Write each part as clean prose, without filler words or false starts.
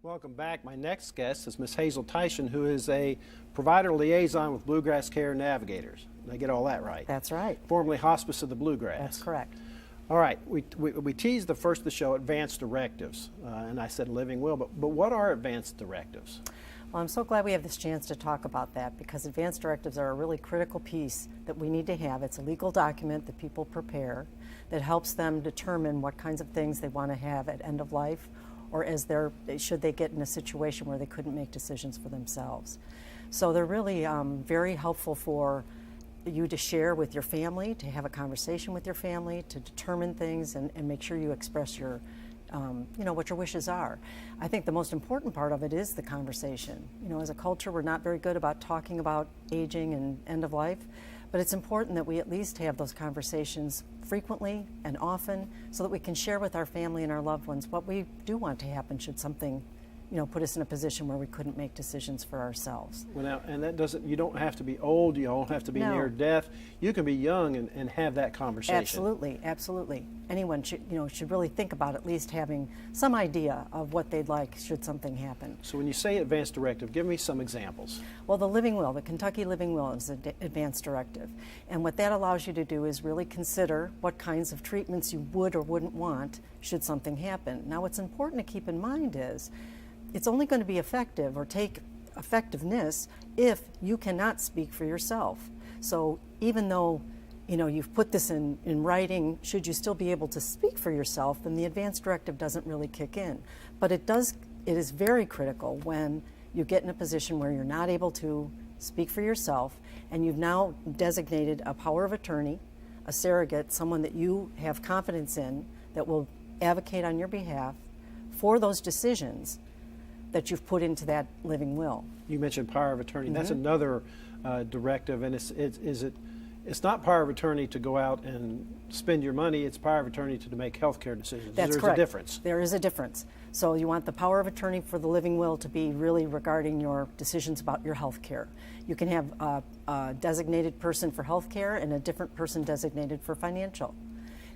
Welcome back. My next guest is Ms. Hazel Tyson, who is a provider liaison with Bluegrass Care Navigators. Did I get all that right? That's right. Formerly Hospice of the Bluegrass. That's correct. All right. We teased the first of the show, advanced directives, and I said living will, but what are advanced directives? Well, I'm so glad we have this chance to talk about that because advanced directives are a really critical piece that we need to have. It's a legal document that people prepare that helps them determine what kinds of things they want to have at end of life or should they get in a situation where they couldn't make decisions for themselves. So they're really very helpful for you to share with your family, to have a conversation with your family, to determine things and make sure you express your what your wishes are. I think the most important part of it is the conversation. You know, as a culture, we're not very good about talking about aging and end of life, but it's important that we at least have those conversations frequently and often so that we can share with our family and our loved ones what we do want to happen should something put us in a position where we couldn't make decisions for ourselves. Well, now, and that doesn't, you don't have to be old, you don't have to be No. near death. You can be young and have that conversation. Absolutely, absolutely. Anyone should really think about at least having some idea of what they'd like should something happen. So when you say advanced directive, give me some examples. Well, the living will, the Kentucky Living Will is an advanced directive. And what that allows you to do is really consider what kinds of treatments you would or wouldn't want should something happen. Now, what's important to keep in mind is it's only going to be effective or take effectiveness if you cannot speak for yourself. So even though you've put this in writing, should you still be able to speak for yourself, then the advanced directive doesn't really kick in. But it is very critical when you get in a position where you're not able to speak for yourself and you've now designated a power of attorney, a surrogate, someone that you have confidence in that will advocate on your behalf for those decisions that you've put into that living will. You mentioned power of attorney. Mm-hmm. That's another directive, and it's not power of attorney to go out and spend your money. It's power of attorney to make health care decisions. That's There's correct. a difference. There is a difference. So you want the power of attorney for the living will to be really regarding your decisions about your health care. You can have a designated person for health care and a different person designated for financial.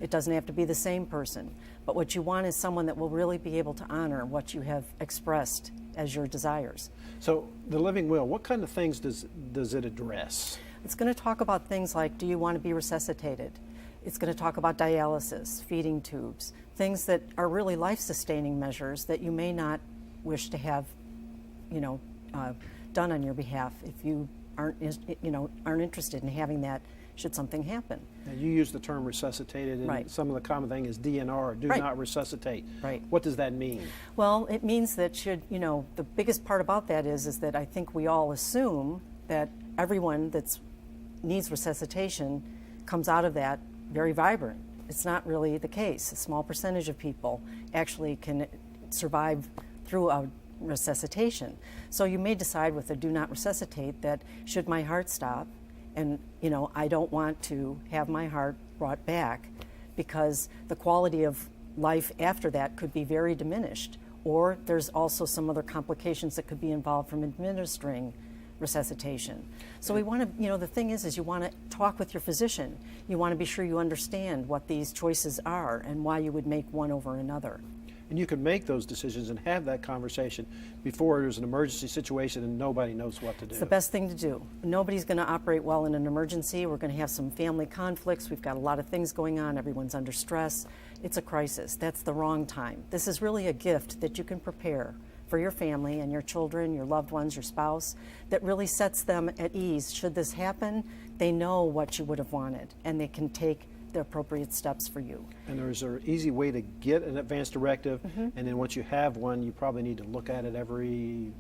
It doesn't have to be the same person, but what you want is someone that will really be able to honor what you have expressed as your desires. So the living will, what kind of things does it address? It's going to talk about things like, do you want to be resuscitated? It's going to talk about dialysis, feeding tubes, things that are really life-sustaining measures that you may not wish to have, done on your behalf if you aren't interested in having that should something happen. Now, you use the term resuscitated, and Right. some of the common thing is DNR, do Right. not resuscitate. Right. What does that mean? Well, it means that the biggest part about that is that I think we all assume that everyone that needs resuscitation comes out of that very vibrant. It's not really the case. A small percentage of people actually can survive through a resuscitation. So you may decide with a do not resuscitate that should my heart stop, and I don't want to have my heart brought back because the quality of life after that could be very diminished, or there's also some other complications that could be involved from administering resuscitation. So we want to, the thing is you want to talk with your physician. You want to be sure you understand what these choices are and why you would make one over another. And you can make those decisions and have that conversation before there's an emergency situation and nobody knows what to do. It's the best thing to do. Nobody's going to operate well in an emergency. We're going to have some family conflicts. We've got a lot of things going on. Everyone's under stress. It's a crisis. That's the wrong time. This is really a gift that you can prepare for your family and your children, your loved ones, your spouse, that really sets them at ease. Should this happen, they know what you would have wanted and they can take the appropriate steps for you. And there's an easy way to get an advanced directive, and then once you have one, you probably need to look at it every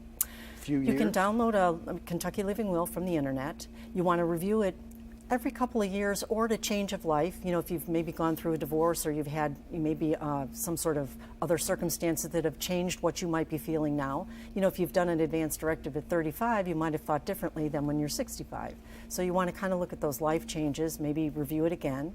few years. You can download a Kentucky Living Will from the internet. You want to review it every couple of years or at a change of life. If you've maybe gone through a divorce or you've had maybe some sort of other circumstances that have changed what you might be feeling now. If you've done an advanced directive at 35, you might have thought differently than when you're 65. So you want to kind of look at those life changes, maybe review it again.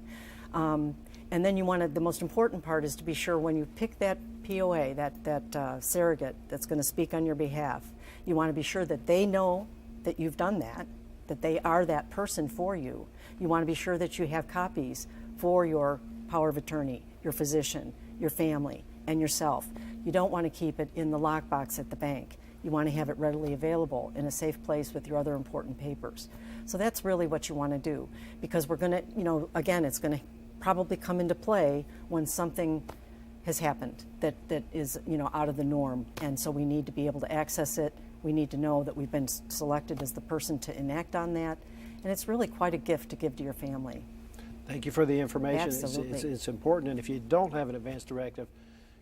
And then the most important part is to be sure when you pick that POA, that surrogate that's going to speak on your behalf, you want to be sure that they know that you've done that they are that person for you. You want to be sure that you have copies for your power of attorney, your physician, your family, and yourself. You don't want to keep it in the lockbox at the bank. You want to have it readily available in a safe place with your other important papers. So that's really what you want to do, because we're going to, you know, again, it's going to probably come into play when something has happened that is, you know, out of the norm. And so we need to be able to access it. We need to know that we've been selected as the person to enact on that. And it's really quite a gift to give to your family. Thank you for the information. Absolutely. It's important, and if you don't have an advance directive,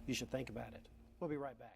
you should think about it. We'll be right back.